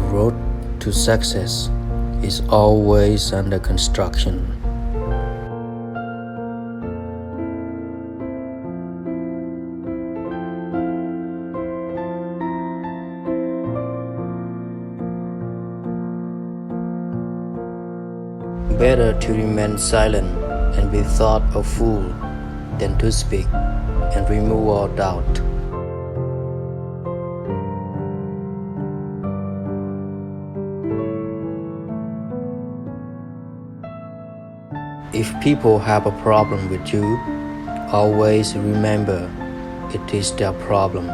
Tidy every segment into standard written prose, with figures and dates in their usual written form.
road to success is always under construction. Better to remain silent and be thought a fool than to speak and remove all doubt. If people have a problem with you, always remember it is their problem.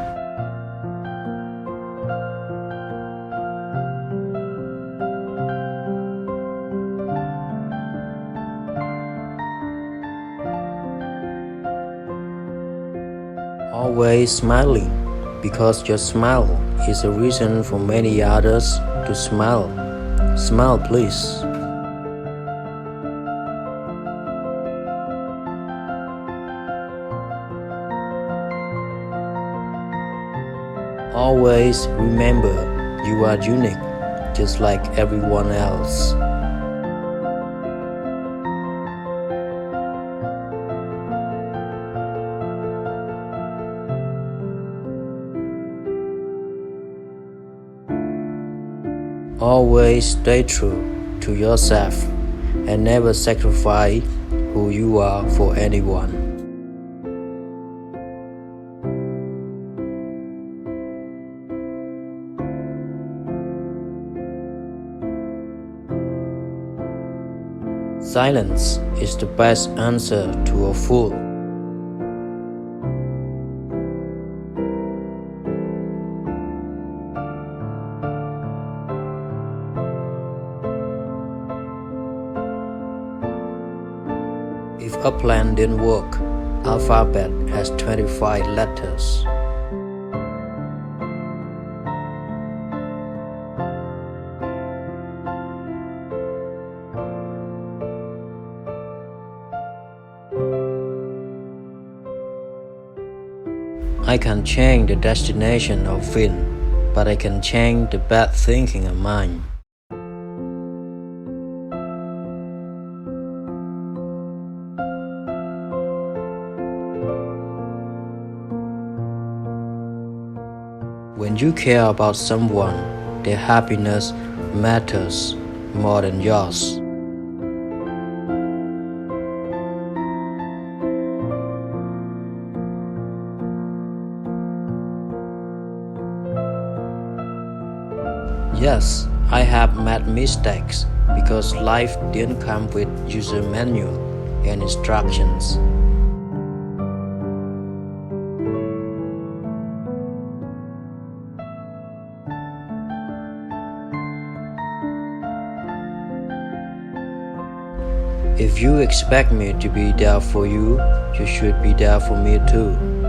Always smiling, because your smile is a reason for many others to smile. Smile, please. Always remember you are unique, just like everyone else. Always stay true to yourself and never sacrifice who you are for anyone. Silence is the best answer to a fool. If a plan didn't work, alphabet has 25 letters. I can change the destination of Vann, but I can change the bad thinking of mine. When you care about someone, their happiness matters more than yours. Yes, I have made mistakes because life didn't come with user manual and instructions. If you expect me to be there for you, you should be there for me too.